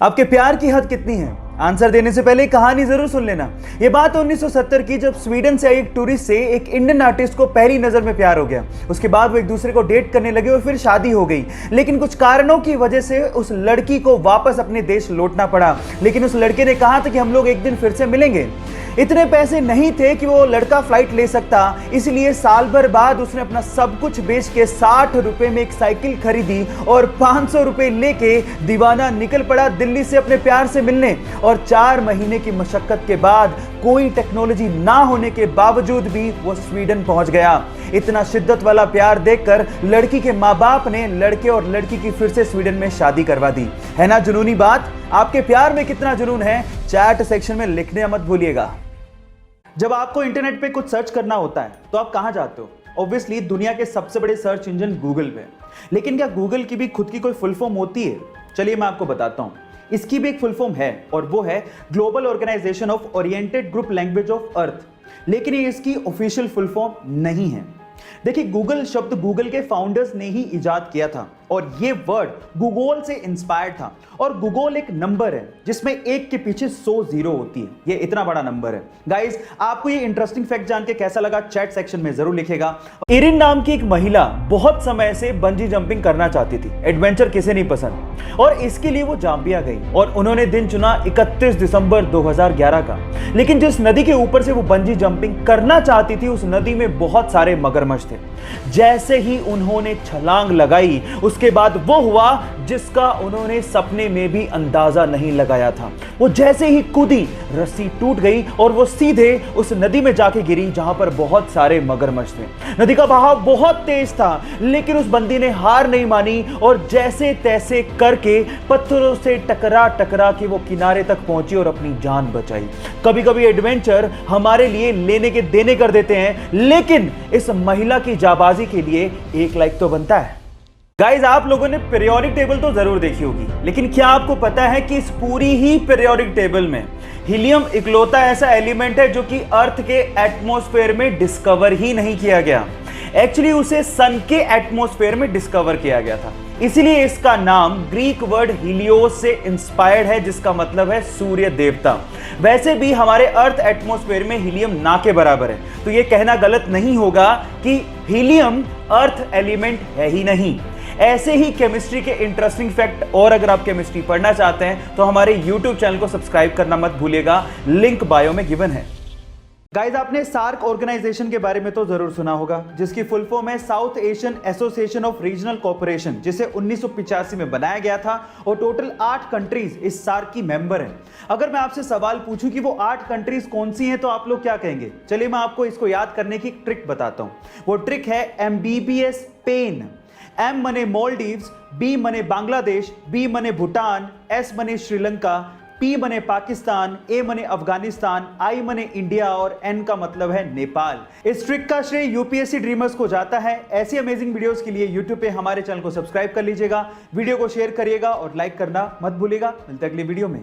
आपके प्यार की हद कितनी है? आंसर देने से पहले कहानी जरूर सुन लेना। ये बात 1970 की, जब स्वीडन से एक टूरिस्ट से एक इंडियन आर्टिस्ट को पहली नजर में प्यार हो गया। उसके बाद वो एक दूसरे को डेट करने लगे और फिर शादी हो गई। लेकिन कुछ कारणों की वजह से उस लड़की को वापस अपने देश लौटना पड़ा। लेकिन उस लड़के ने कहा था कि हम लोग एक दिन फिर से मिलेंगे। इतने पैसे नहीं थे कि वो लड़का फ्लाइट ले सकता, इसलिए साल भर बाद उसने अपना सब कुछ बेच के 60 रुपए में एक साइकिल खरीदी और 500 रुपए लेके दीवाना निकल पड़ा दिल्ली से अपने प्यार से मिलने। और 4 महीने की मशक्कत के बाद, कोई टेक्नोलॉजी ना होने के बावजूद भी वो स्वीडन पहुंच गया। इतना शिद्दत वाला प्यार देखकर लड़की के माँ बाप ने लड़के और लड़की की फिर से स्वीडन में शादी करवा दी। है ना जुनूनी बात? आपके प्यार में कितना जुनून है, चैट सेक्शन में लिखने मत भूलिएगा। जब आपको इंटरनेट पे कुछ सर्च करना होता है तो आप कहां जाते हो? ऑब्वियसली दुनिया के सबसे बड़े सर्च इंजन गूगल पे। लेकिन क्या गूगल की भी खुद की कोई फुल फॉर्म होती है? चलिए मैं आपको बताता हूं। इसकी भी एक फुल फॉर्म है और वो है global organization of oriented group language of earth. लेकिन ये इसकी ऑफिशियल फुल फॉर्म नहीं है। देखिए, गूगल शब्द गूगल के फाउंडर्स ने ही इजाद किया था और ये वर्ड गूगल से इंस्पायर्ड था। और गूगल एक नंबर है जिसमें एक के पीछे 100 जीरो होती है। ये इतना बड़ा नंबर है। गाइस, आपको ये इंटरेस्टिंग फैक्ट जान के कैसा लगा, चैट सेक्शन में जरूर लिखेगा। इरिन नाम की एक महिला बहुत समय से बंजी जंपिंग करना चाहती थी। एडवेंचर किसे नहीं पसंद। और इसके लिए वो जाम्बिया गई और उन्होंने दिन चुना 31 दिसंबर 2011 का। लेकिन जिस नदी के ऊपर से वो बंजी जंपिंग करना चाहती थी, उस नदी में बहुत सारे मगरमच्छ थे। जैसे ही उन्होंने छलांग लगाई, उसके बाद वो हुआ जिसका उन्होंने सपने में भी अंदाजा नहीं लगाया था। वो जैसे ही कूदी, रस्सी टूट गई और वो सीधे उस नदी में जाके गिरी जहां पर बहुत सारे मगरमच्छ थे। नदी का बहाव बहुत तेज था, लेकिन उस बंदी ने हार नहीं मानी और जैसे तैसे करके पत्थरों से टकरा टकरा के वो किनारे तक पहुंची और अपनी जान बचाई। कभी कभी एडवेंचर हमारे लिए लेने के देने कर देते हैं, लेकिन इस महिला की जाबाजी के लिए 1 लाइक तो बनता है। गाइज, आप लोगों ने पीरियोडिक टेबल तो जरूर देखी होगी, लेकिन क्या आपको पता है कि इस पूरी ही पीरियोडिक टेबल में हीलियम इकलौता ऐसा एलिमेंट है जो कि अर्थ के एटमॉस्फेयर में डिस्कवर ही नहीं किया गया। एक्चुअली उसे सन के एटमॉस्फेयर में डिस्कवर किया गया था। इसीलिए इसका नाम ग्रीक वर्ड हीलियोस से इंस्पायर्ड है, जिसका मतलब है सूर्य देवता। वैसे भी हमारे अर्थ एटमॉस्फेयर में हीलियम ना के बराबर है, तो यह कहना गलत नहीं होगा कि हीलियम अर्थ एलिमेंट है ही नहीं। ऐसे ही केमिस्ट्री के इंटरेस्टिंग फैक्ट और अगर आप केमिस्ट्री पढ़ना चाहते हैं तो हमारे YouTube चैनल को सब्सक्राइब करना मत भूलिएगा, लिंक बायो में गिवन है। गाइज, आपने सार्क ऑर्गेनाइजेशन के बारे में तो जरूर सुना होगा, जिसकी फुल फॉर्म है south Asian association of regional cooperation, जिसे 1985 में बनाया गया था और टोटल 8 कंट्रीज इस सार्क की मेंबर हैं। अगर मैं आपसे सवाल पूछूं कि वो 8 कंट्रीज कौन सी हैं, तो आप लोग क्या कहेंगे? चलिए मैं आपको इसको याद करने की ट्रिक बताता हूं। वो ट्रिक है MBBS पेन। M मने मालदीव्स, B मने बांग्लादेश, B मने भूटान, S मने श्रीलंका, P मने पाकिस्तान, A मने अफगानिस्तान, I मने इंडिया और N का मतलब है नेपाल। इस ट्रिक का श्रेय UPSC ड्रीमर्स को जाता है। ऐसी अमेजिंग वीडियोस के लिए YouTube पे हमारे चैनल को सब्सक्राइब कर लीजिएगा, वीडियो को शेयर करिएगा और लाइक करना मत भूलिएगा। मिलते हैं अगली वीडियो में।